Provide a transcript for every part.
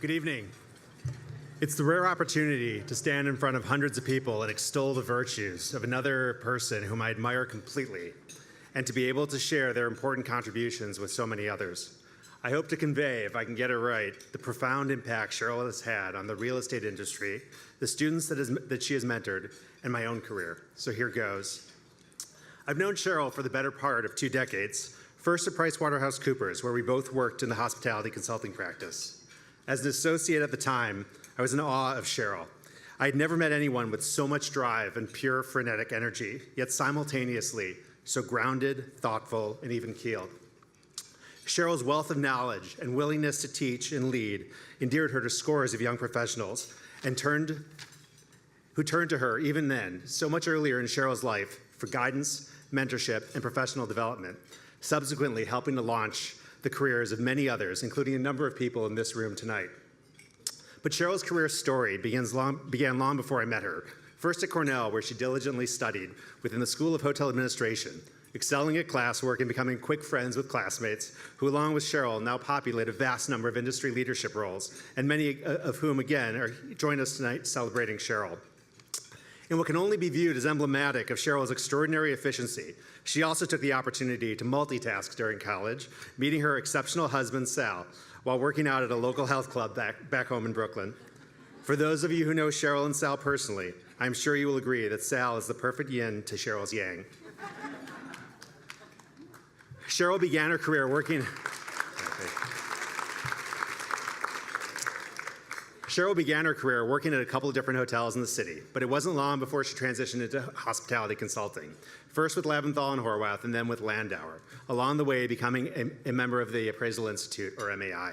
Good evening. It's the rare opportunity to stand in front of hundreds of people and extol the virtues of another person whom I admire completely, and to be able to share their important contributions with so many others. I hope to convey, if I can get it right, the profound impact Cheryl has had on the real estate industry, the students that she has mentored, and my own career. So here goes. I've known Cheryl for the better part of 2 decades, first at PricewaterhouseCoopers, where we both worked in the hospitality consulting practice. As an associate at the time, I was in awe of Cheryl. I had never met anyone with so much drive and pure frenetic energy, yet simultaneously so grounded, thoughtful, and even-keeled. Cheryl's wealth of knowledge and willingness to teach and lead endeared her to scores of young professionals who turned to her even then, so much earlier in Cheryl's life, for guidance, mentorship, and professional development, subsequently helping to launch the careers of many others, including a number of people in this room tonight. But Cheryl's career story began long before I met her, first at Cornell, where she diligently studied within the School of Hotel Administration, excelling at classwork and becoming quick friends with classmates who, along with Cheryl, now populate a vast number of industry leadership roles, and many of whom, again, join us tonight celebrating Cheryl. In what can only be viewed as emblematic of Cheryl's extraordinary efficiency, she also took the opportunity to multitask during college, meeting her exceptional husband, Sal, while working out at a local health club back home in Brooklyn. For those of you who know Cheryl and Sal personally, I'm sure you will agree that Sal is the perfect yin to Cheryl's yang. Cheryl began her career working at a couple of different hotels in the city, but it wasn't long before she transitioned into hospitality consulting, first with Leventhal and Horwath and then with Landauer, along the way becoming a member of the Appraisal Institute, or MAI.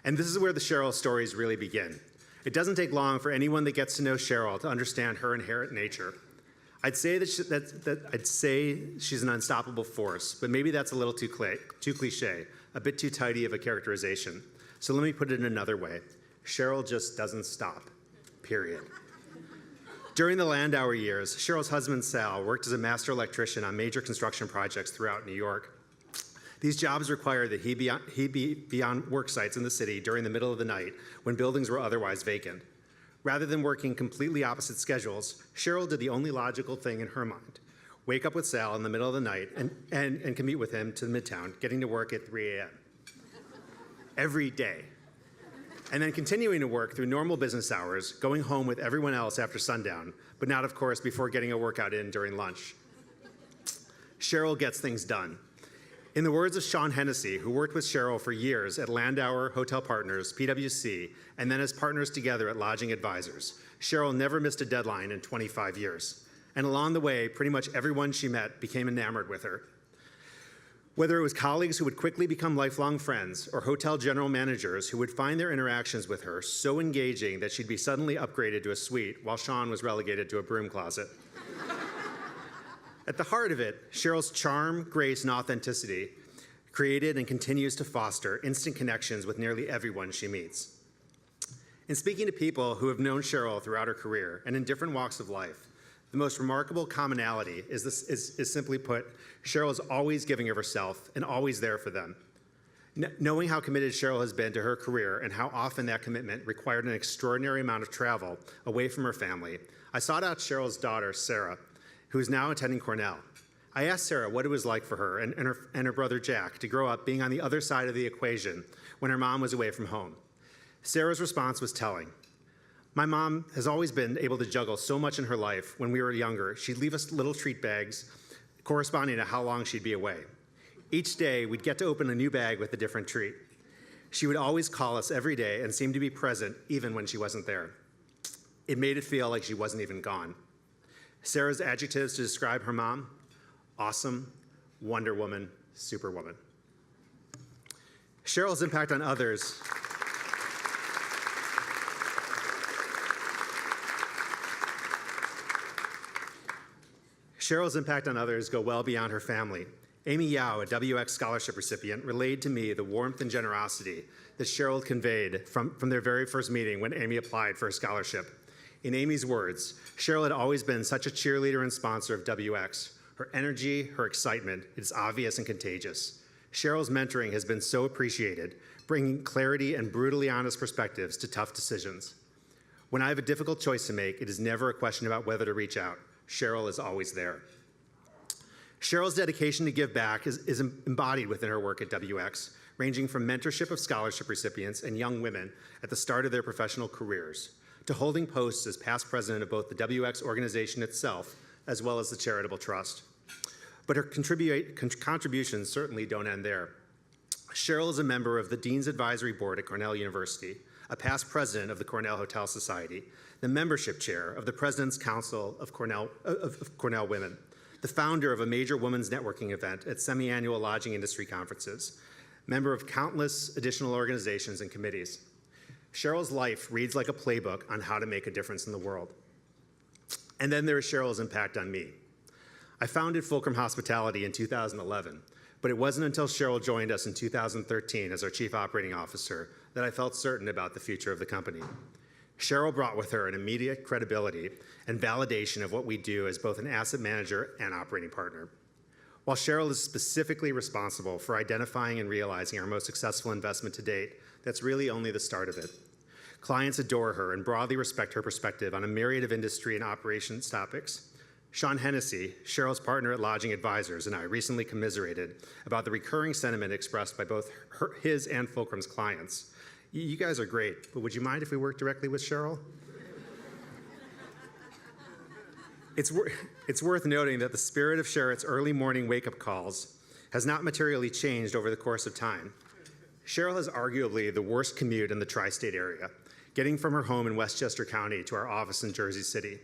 And this is where the Cheryl stories really begin. It doesn't take long for anyone that gets to know Cheryl to understand her inherent nature. I'd say she's an unstoppable force, but maybe that's a little too cliche, a bit too tidy of a characterization. So let me put it another way. Cheryl just doesn't stop, period. During the Landauer years, Cheryl's husband, Sal, worked as a master electrician on major construction projects throughout New York. These jobs required that he be on work sites in the city during the middle of the night when buildings were otherwise vacant. Rather than working completely opposite schedules, Cheryl did the only logical thing in her mind: wake up with Sal in the middle of the night and commute with him to Midtown, getting to work at 3 a.m. every day. And then continuing to work through normal business hours, going home with everyone else after sundown, but not, of course, before getting a workout in during lunch. Cheryl gets things done. In the words of Sean Hennessy, who worked with Cheryl for years at Landauer Hotel Partners, PwC, and then as partners together at Lodging Advisors, Cheryl never missed a deadline in 25 years. And along the way, pretty much everyone she met became enamored with her. Whether it was colleagues who would quickly become lifelong friends or hotel general managers who would find their interactions with her so engaging that she'd be suddenly upgraded to a suite while Sean was relegated to a broom closet. At the heart of it, Cheryl's charm, grace, and authenticity created and continues to foster instant connections with nearly everyone she meets. In speaking to people who have known Cheryl throughout her career and in different walks of life, the most remarkable commonality is simply put, Cheryl is always giving of herself and always there for them. Knowing how committed Cheryl has been to her career and how often that commitment required an extraordinary amount of travel away from her family, I sought out Cheryl's daughter, Sarah, who is now attending Cornell. I asked Sarah what it was like for her and her brother Jack to grow up being on the other side of the equation when her mom was away from home. Sarah's response was telling. My mom has always been able to juggle so much in her life. When we were younger, she'd leave us little treat bags corresponding to how long she'd be away. Each day, we'd get to open a new bag with a different treat. She would always call us every day and seem to be present even when she wasn't there. It made it feel like she wasn't even gone. Sarah's adjectives to describe her mom: awesome, Wonder Woman, Superwoman. Cheryl's impact on others go well beyond her family. Amy Yao, a WX scholarship recipient, relayed to me the warmth and generosity that Cheryl conveyed from their very first meeting when Amy applied for a scholarship. In Amy's words, Cheryl had always been such a cheerleader and sponsor of WX. Her energy, her excitement, is obvious and contagious. Cheryl's mentoring has been so appreciated, bringing clarity and brutally honest perspectives to tough decisions. When I have a difficult choice to make, it is never a question about whether to reach out. Cheryl is always there. Cheryl's dedication to give back is embodied within her work at WX, ranging from mentorship of scholarship recipients and young women at the start of their professional careers, to holding posts as past president of both the WX organization itself, as well as the Charitable Trust. But her contributions certainly don't end there. Cheryl is a member of the Dean's Advisory Board at Cornell University, a past president of the Cornell Hotel Society, the membership chair of the President's Council of Cornell Women, the founder of a major women's networking event at semi-annual lodging industry conferences, member of countless additional organizations and committees. Cheryl's life reads like a playbook on how to make a difference in the world. And then there is Cheryl's impact on me. I founded Fulcrum Hospitality in 2011, but it wasn't until Cheryl joined us in 2013 as our Chief Operating Officer that I felt certain about the future of the company. Cheryl brought with her an immediate credibility and validation of what we do as both an asset manager and operating partner. While Cheryl is specifically responsible for identifying and realizing our most successful investment to date, that's really only the start of it. Clients adore her and broadly respect her perspective on a myriad of industry and operations topics. Sean Hennessy, Cheryl's partner at Lodging Advisors, and I recently commiserated about the recurring sentiment expressed by both his and Fulcrum's clients. You guys are great, but would you mind if we worked directly with Cheryl? It's worth noting that the spirit of Cheryl's early morning wake-up calls has not materially changed over the course of time. Cheryl has arguably the worst commute in the tri-state area, getting from her home in Westchester County to our office in Jersey City,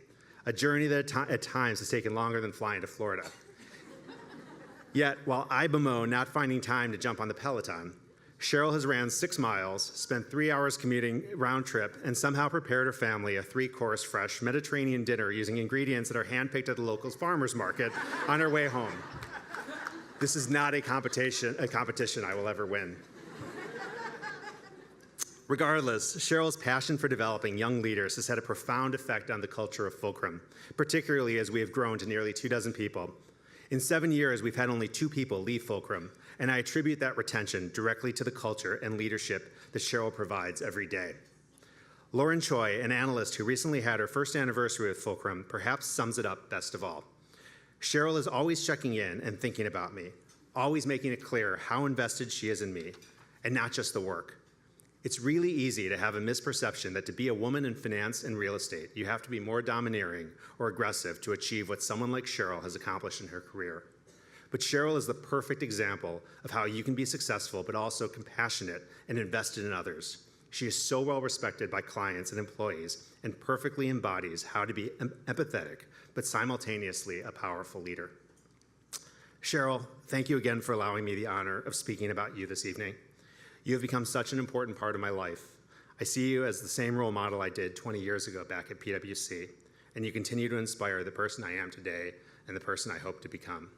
a journey that at times has taken longer than flying to Florida. Yet, while I bemoan not finding time to jump on the Peloton, Cheryl has ran 6 miles, spent 3 hours commuting round trip, and somehow prepared her family a 3-course fresh Mediterranean dinner using ingredients that are handpicked at the local farmer's market on her way home. This is not a competition I will ever win. Regardless, Cheryl's passion for developing young leaders has had a profound effect on the culture of Fulcrum, particularly as we have grown to nearly 24 people. In 7 years, we've had only 2 people leave Fulcrum, and I attribute that retention directly to the culture and leadership that Cheryl provides every day. Lauren Choi, an analyst who recently had her first anniversary with Fulcrum, perhaps sums it up best of all. Cheryl is always checking in and thinking about me, always making it clear how invested she is in me, and not just the work. It's really easy to have a misperception that to be a woman in finance and real estate, you have to be more domineering or aggressive to achieve what someone like Cheryl has accomplished in her career. But Cheryl is the perfect example of how you can be successful but also compassionate and invested in others. She is so well respected by clients and employees and perfectly embodies how to be empathetic but simultaneously a powerful leader. Cheryl, thank you again for allowing me the honor of speaking about you this evening. You have become such an important part of my life. I see you as the same role model I did 20 years ago back at PwC, and you continue to inspire the person I am today and the person I hope to become.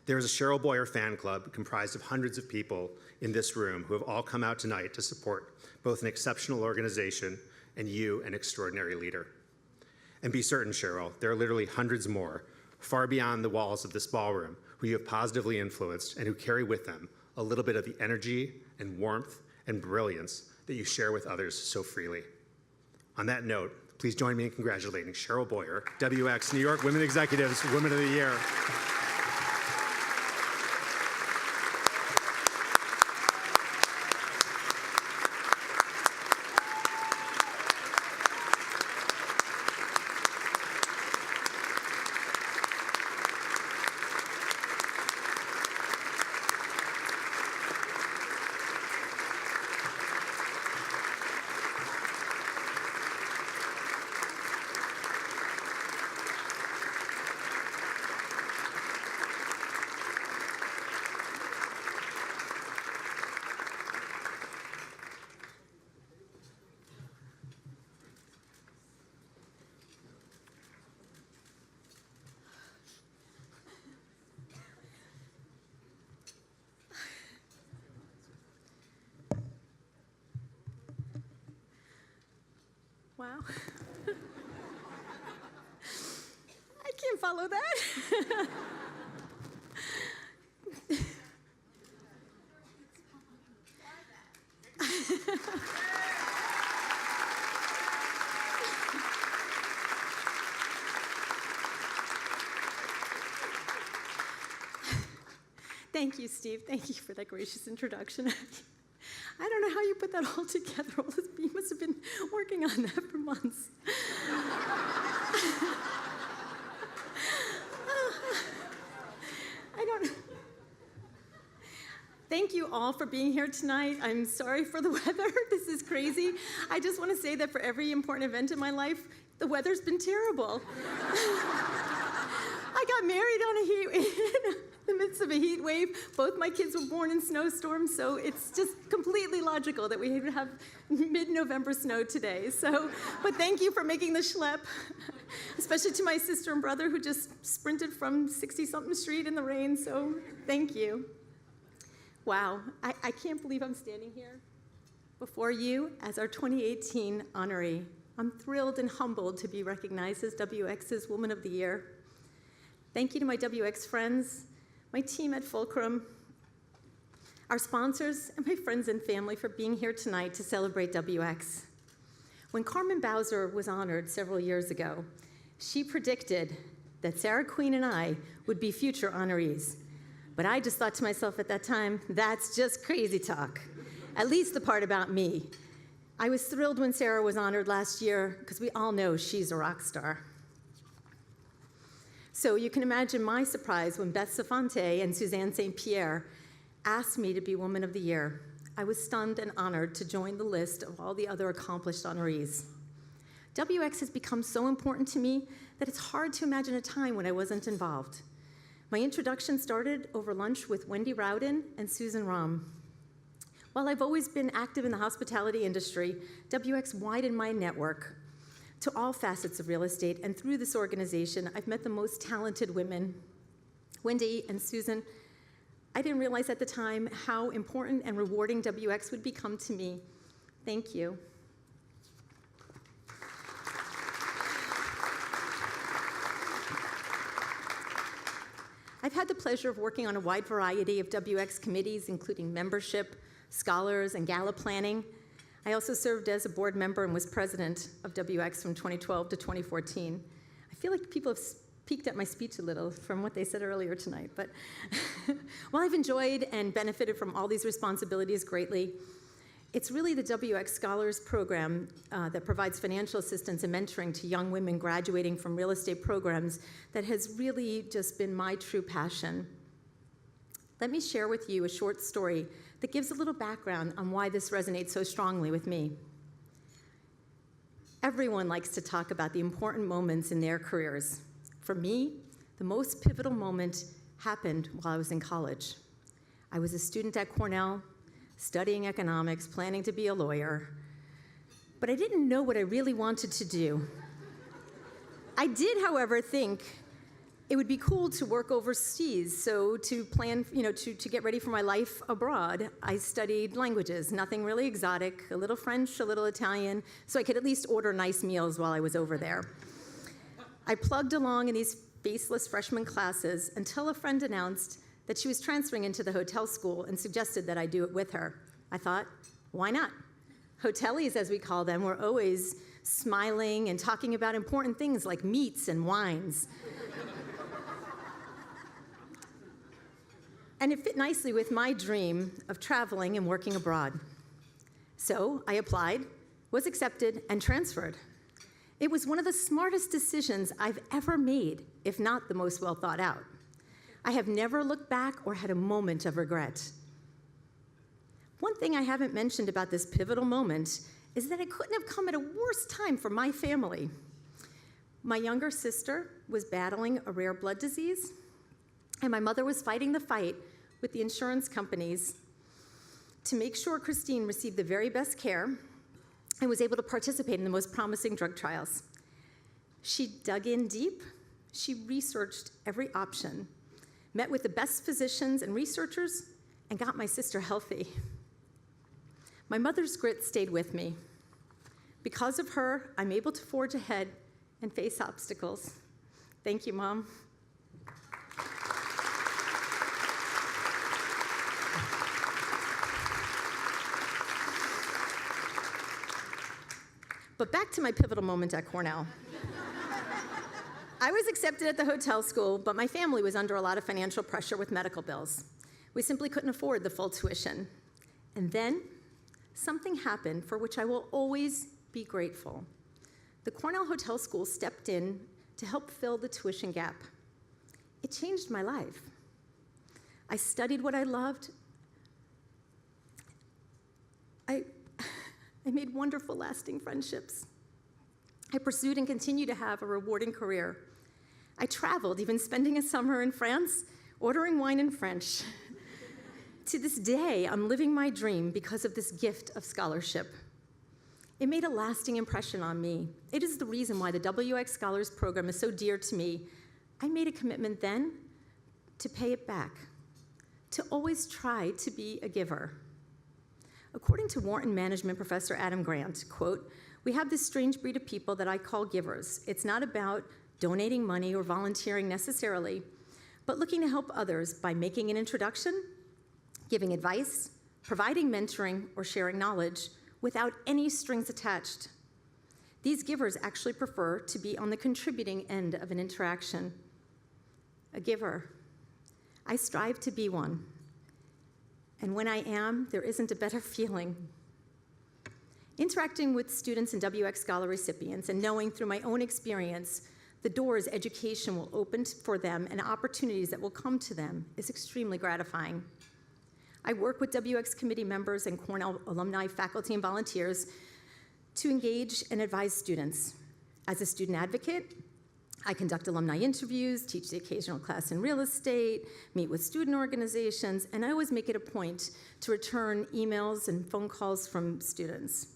There is a Cheryl Boyer fan club comprised of hundreds of people in this room who have all come out tonight to support both an exceptional organization and you, an extraordinary leader. And be certain, Cheryl, there are literally hundreds more, far beyond the walls of this ballroom, who you have positively influenced and who carry with them a little bit of the energy and warmth and brilliance that you share with others so freely. On that note, please join me in congratulating Cheryl Boyer, WX New York Women Executives Women of the Year. Wow. I can't follow that. Thank you, Steve. Thank you for that gracious introduction. I don't know how you put that all together. You must have been working on that for months. I don't. Thank you all for being here tonight. I'm sorry for the weather. This is crazy. I just want to say that for every important event in my life, the weather's been terrible. I got married on a in the midst of a heat wave. Both my kids were born in snowstorms, so it's just completely logical that we have mid-November snow today. But thank you for making the schlep, especially to my sister and brother who just sprinted from 60-something street in the rain, so thank you. Wow, I can't believe I'm standing here before you as our 2018 honoree. I'm thrilled and humbled to be recognized as WX's Woman of the Year. Thank you to my WX friends, my team at Fulcrum, our sponsors, and my friends and family for being here tonight to celebrate WX. When Carmen Bowser was honored several years ago, she predicted that Sarah Queen and I would be future honorees. But I just thought to myself at that time, that's just crazy talk, at least the part about me. I was thrilled when Sarah was honored last year because we all know she's a rock star. So you can imagine my surprise when Beth Safante and Suzanne St. Pierre asked me to be Woman of the Year. I was stunned and honored to join the list of all the other accomplished honorees. WX has become so important to me that it's hard to imagine a time when I wasn't involved. My introduction started over lunch with Wendy Rowden and Susan Rahm. While I've always been active in the hospitality industry, WX widened my network to all facets of real estate, and through this organization, I've met the most talented women. Wendy and Susan, I didn't realize at the time how important and rewarding WX would become to me. Thank you. I've had the pleasure of working on a wide variety of WX committees, including membership, scholars, and gala planning. I also served as a board member and was president of WX from 2012 to 2014. I feel like people have peeked at my speech a little from what they said earlier tonight, but while I've enjoyed and benefited from all these responsibilities greatly, it's really the WX Scholars Program that provides financial assistance and mentoring to young women graduating from real estate programs that has really just been my true passion. Let me share with you a short story that gives a little background on why this resonates so strongly with me. Everyone likes to talk about the important moments in their careers. For me, the most pivotal moment happened while I was in college. I was a student at Cornell, studying economics, planning to be a lawyer, but I didn't know what I really wanted to do. I did, however, think it would be cool to work overseas, so to plan, to get ready for my life abroad, I studied languages, nothing really exotic, a little French, a little Italian, so I could at least order nice meals while I was over there. I plugged along in these faceless freshman classes until a friend announced that she was transferring into the hotel school and suggested that I do it with her. I thought, why not? Hoteliers, as we call them, were always smiling and talking about important things like meats and wines. And it fit nicely with my dream of traveling and working abroad. So I applied, was accepted, and transferred. It was one of the smartest decisions I've ever made, if not the most well thought out. I have never looked back or had a moment of regret. One thing I haven't mentioned about this pivotal moment is that it couldn't have come at a worse time for my family. My younger sister was battling a rare blood disease, and my mother was fighting the fight with the insurance companies to make sure Christine received the very best care and was able to participate in the most promising drug trials. She dug in deep, she researched every option, met with the best physicians and researchers, and got my sister healthy. My mother's grit stayed with me. Because of her, I'm able to forge ahead and face obstacles. Thank you, Mom. But back to my pivotal moment at Cornell. I was accepted at the hotel school, but my family was under a lot of financial pressure with medical bills. We simply couldn't afford the full tuition. And then something happened for which I will always be grateful. The Cornell Hotel School stepped in to help fill the tuition gap. It changed my life. I studied what I loved. I made wonderful, lasting friendships. I pursued and continue to have a rewarding career. I traveled, even spending a summer in France, ordering wine in French. To this day, I'm living my dream because of this gift of scholarship. It made a lasting impression on me. It is the reason why the WX Scholars Program is so dear to me. I made a commitment then to pay it back, to always try to be a giver. According to Wharton management professor Adam Grant, quote, "We have this strange breed of people that I call givers. It's not about donating money or volunteering necessarily, but looking to help others by making an introduction, giving advice, providing mentoring, or sharing knowledge without any strings attached. These givers actually prefer to be on the contributing end of an interaction. A giver. I strive to be one. And when I am, there isn't a better feeling." Interacting with students and WX Scholar recipients and knowing through my own experience the doors education will open for them and opportunities that will come to them is extremely gratifying. I work with WX committee members and Cornell alumni, faculty, and volunteers to engage and advise students. As a student advocate, I conduct alumni interviews, teach the occasional class in real estate, meet with student organizations, and I always make it a point to return emails and phone calls from students.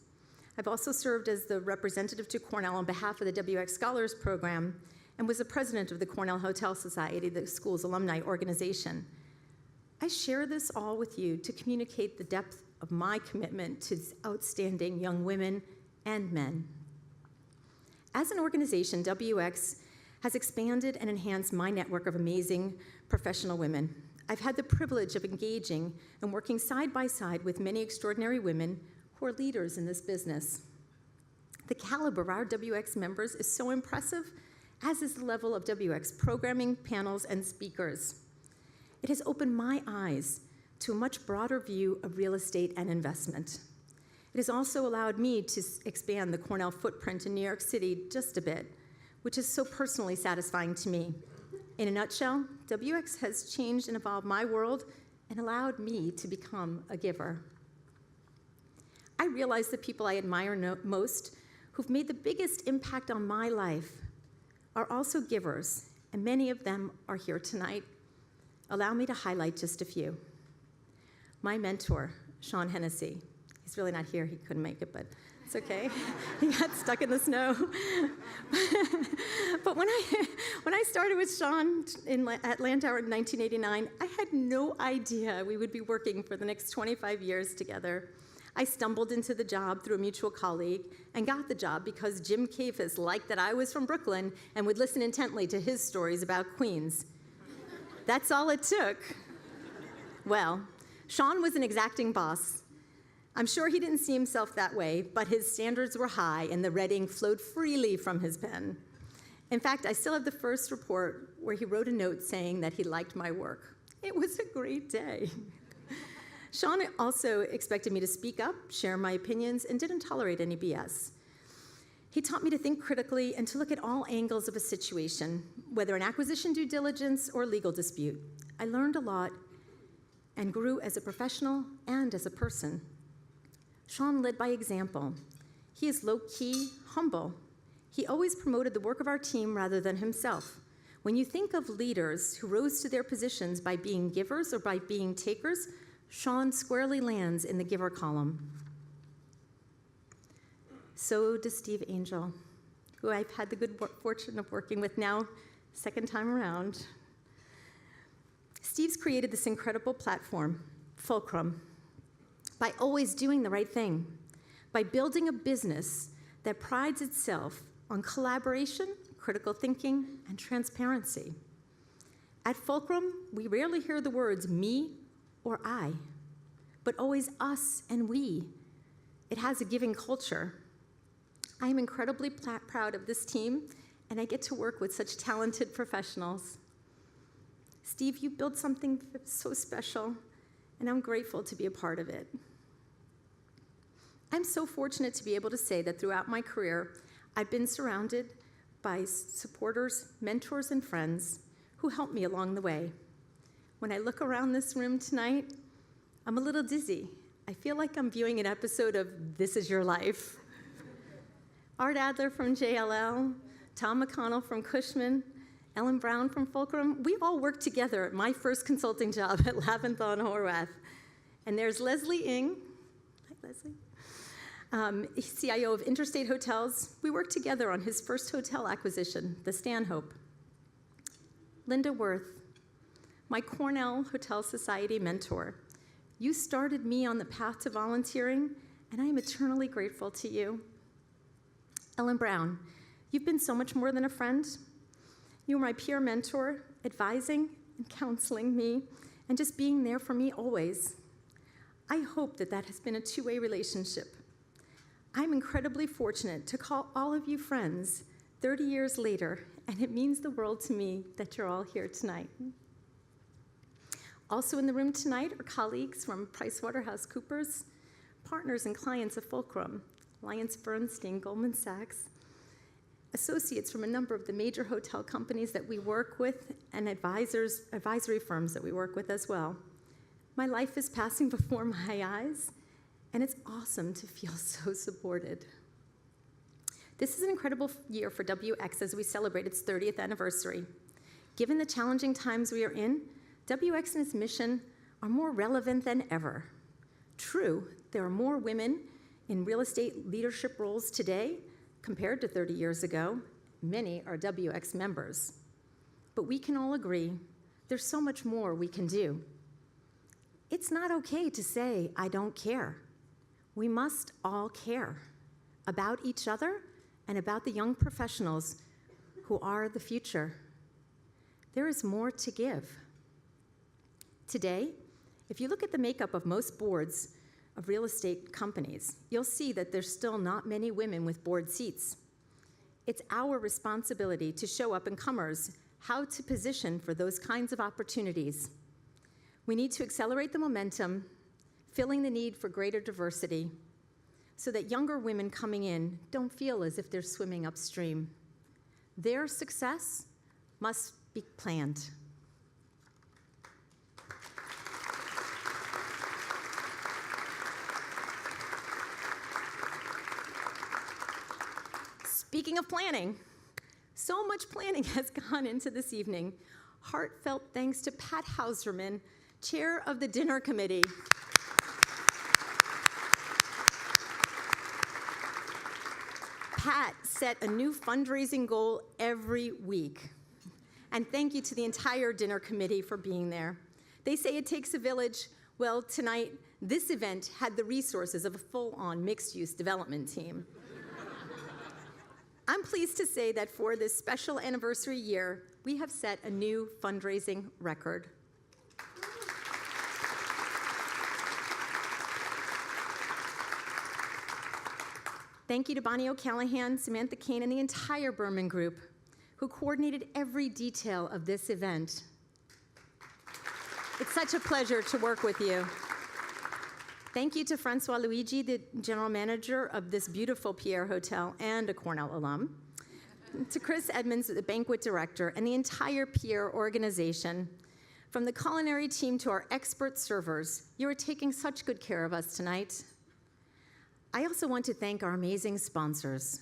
I've also served as the representative to Cornell on behalf of the WX Scholars Program and was the president of the Cornell Hotel Society, the school's alumni organization. I share this all with you to communicate the depth of my commitment to outstanding young women and men. As an organization, WX has expanded and enhanced my network of amazing professional women. I've had the privilege of engaging and working side by side with many extraordinary women who are leaders in this business. The caliber of our WX members is so impressive, as is the level of WX programming, panels, and speakers. It has opened my eyes to a much broader view of real estate and investment. It has also allowed me to expand the Cornell footprint in New York City just a bit, which is so personally satisfying to me. In a nutshell, WX has changed and evolved my world and allowed me to become a giver. I realize the people I admire most, who've made the biggest impact on my life, are also givers, and many of them are here tonight. Allow me to highlight just a few. My mentor, Sean Hennessy. He's really not here, he couldn't make it, but it's okay. He got stuck in the snow. But when I started with Sean at Landauer in 1989, I had no idea we would be working for the next 25 years together. I stumbled into the job through a mutual colleague and got the job because Jim Kafis liked that I was from Brooklyn and would listen intently to his stories about Queens. That's all it took. Well, Sean was an exacting boss. I'm sure he didn't see himself that way, but his standards were high and the red ink flowed freely from his pen. In fact, I still have the first report where he wrote a note saying that he liked my work. It was a great day. Sean also expected me to speak up, share my opinions, and didn't tolerate any BS. He taught me to think critically and to look at all angles of a situation, whether an acquisition due diligence or legal dispute. I learned a lot and grew as a professional and as a person. Sean led by example. He is low-key, humble. He always promoted the work of our team rather than himself. When you think of leaders who rose to their positions by being givers or by being takers, Sean squarely lands in the giver column. So does Steve Angel, who I've had the good fortune of working with now, second time around. Steve's created this incredible platform, Fulcrum, by always doing the right thing, by building a business that prides itself on collaboration, critical thinking, and transparency. At Fulcrum, we rarely hear the words me or I, but always us and we. It has a giving culture. I am incredibly proud of this team, and I get to work with such talented professionals. Steve, you built something so special, and I'm grateful to be a part of it. I'm so fortunate to be able to say that throughout my career, I've been surrounded by supporters, mentors, and friends who helped me along the way. When I look around this room tonight, I'm a little dizzy. I feel like I'm viewing an episode of This Is Your Life. Art Adler from JLL, Tom McConnell from Cushman, Ellen Brown from Fulcrum, we all worked together at my first consulting job at Laventhal and Horwath. And there's Leslie Ng. Hi, Leslie. CIO of Interstate Hotels. We worked together on his first hotel acquisition, the Stanhope. Linda Worth, my Cornell Hotel Society mentor. You started me on the path to volunteering, and I am eternally grateful to you. Ellen Brown, you've been so much more than a friend. You were my peer mentor, advising and counseling me, and just being there for me always. I hope that that has been a two-way relationship. I'm incredibly fortunate to call all of you friends 30 years later, and it means the world to me that you're all here tonight. Also in the room tonight are colleagues from PricewaterhouseCoopers, partners and clients of Fulcrum, AllianceBernstein, Goldman Sachs, associates from a number of the major hotel companies that we work with, and advisory firms that we work with as well. My life is passing before my eyes, and it's awesome to feel so supported. This is an incredible year for WX as we celebrate its 30th anniversary. Given the challenging times we are in, WX and its mission are more relevant than ever. True, there are more women in real estate leadership roles today compared to 30 years ago. Many are WX members. But we can all agree there's so much more we can do. It's not okay to say, I don't care. We must all care about each other and about the young professionals who are the future. There is more to give. Today, if you look at the makeup of most boards of real estate companies, you'll see that there's still not many women with board seats. It's our responsibility to show up-and-comers how to position for those kinds of opportunities. We need to accelerate the momentum, filling the need for greater diversity, so that younger women coming in don't feel as if they're swimming upstream. Their success must be planned. Speaking of planning, so much planning has gone into this evening. Heartfelt thanks to Pat Hauserman, chair of the dinner committee. Pat set a new fundraising goal every week. And thank you to the entire dinner committee for being there. They say it takes a village. Well, tonight, this event had the resources of a full-on mixed-use development team. I'm pleased to say that for this special anniversary year, we have set a new fundraising record. Thank you to Bonnie O'Callahan, Samantha Kane, and the entire Berman Group, who coordinated every detail of this event. It's such a pleasure to work with you. Thank you to Francois Luigi, the general manager of this beautiful Pierre Hotel and a Cornell alum, to Chris Edmonds, the banquet director, and the entire Pierre organization. From the culinary team to our expert servers, you are taking such good care of us tonight. I also want to thank our amazing sponsors.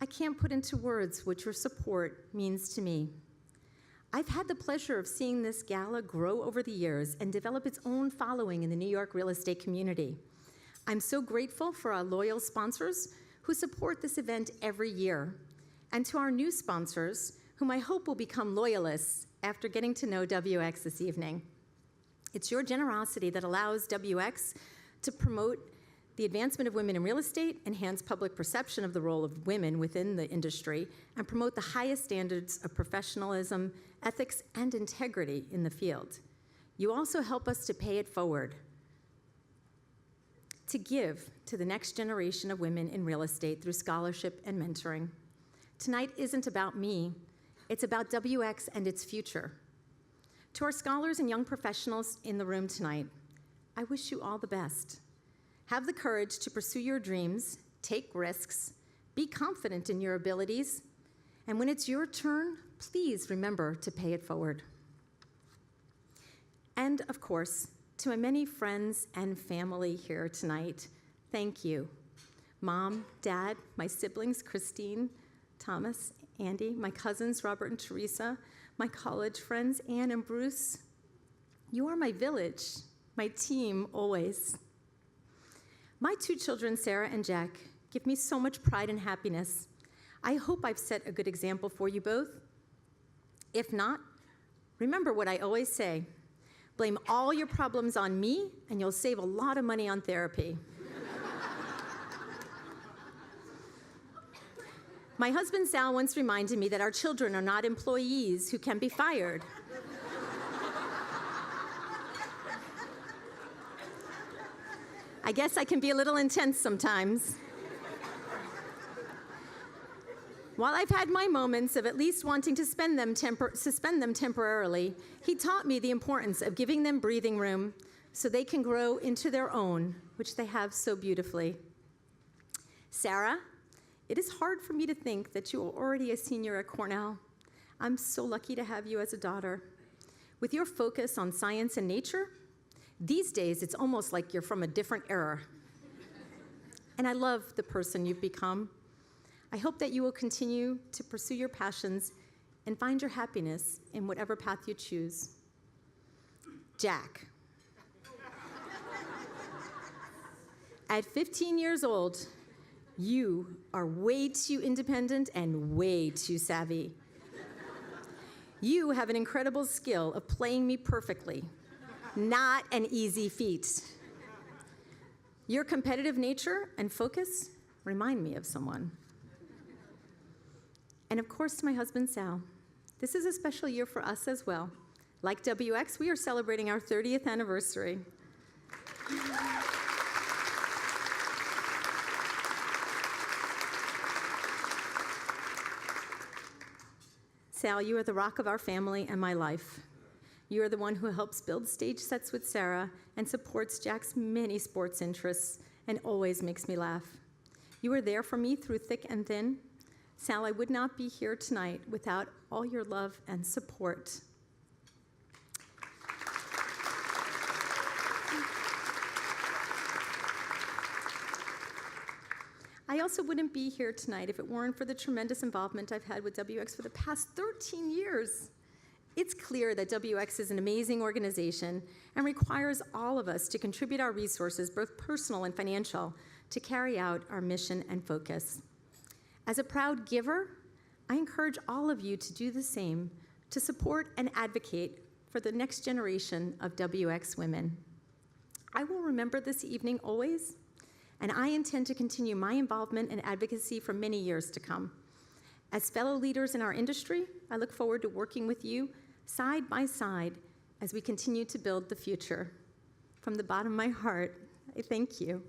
I can't put into words what your support means to me. I've had the pleasure of seeing this gala grow over the years and develop its own following in the New York real estate community. I'm so grateful for our loyal sponsors who support this event every year, and to our new sponsors, whom I hope will become loyalists after getting to know WX this evening. It's your generosity that allows WX to promote the advancement of women in real estate, enhance public perception of the role of women within the industry, and promote the highest standards of professionalism, ethics, and integrity in the field. You also help us to pay it forward. to give to the next generation of women in real estate through scholarship and mentoring. Tonight isn't about me, it's about WX and its future. To our scholars and young professionals in the room tonight, I wish you all the best. Have the courage to pursue your dreams, take risks, be confident in your abilities, and when it's your turn, please remember to pay it forward. And of course, to my many friends and family here tonight, thank you. Mom, Dad, my siblings, Christine, Thomas, Andy, my cousins, Robert and Teresa, my college friends, Anne and Bruce. You are my village, my team always. My two children, Sarah and Jack, give me so much pride and happiness. I hope I've set a good example for you both. If not, remember what I always say. Blame all your problems on me, and you'll save a lot of money on therapy. My husband, Sal, once reminded me that our children are not employees who can be fired. I guess I can be a little intense sometimes. While I've had my moments of at least wanting to suspend them temporarily, he taught me the importance of giving them breathing room so they can grow into their own, which they have so beautifully. Sarah, it is hard for me to think that you are already a senior at Cornell. I'm so lucky to have you as a daughter. With your focus on science and nature, these days it's almost like you're from a different era. And I love the person you've become. I hope that you will continue to pursue your passions and find your happiness in whatever path you choose. Jack. At 15 years old, you are way too independent and way too savvy. You have an incredible skill of playing me perfectly. Not an easy feat. Your competitive nature and focus remind me of someone. And of course, to my husband, Sal, this is a special year for us as well. Like WX, we are celebrating our 30th anniversary. Sal, you are the rock of our family and my life. You are the one who helps build stage sets with Sarah and supports Jack's many sports interests and always makes me laugh. You are there for me through thick and thin. Sal, I would not be here tonight without all your love and support. I also wouldn't be here tonight if it weren't for the tremendous involvement I've had with WX for the past 13 years. It's clear that WX is an amazing organization and requires all of us to contribute our resources, both personal and financial, to carry out our mission and focus. As a proud giver, I encourage all of you to do the same, to support and advocate for the next generation of WX women. I will remember this evening always, and I intend to continue my involvement and advocacy for many years to come. As fellow leaders in our industry, I look forward to working with you side by side as we continue to build the future. From the bottom of my heart, I thank you.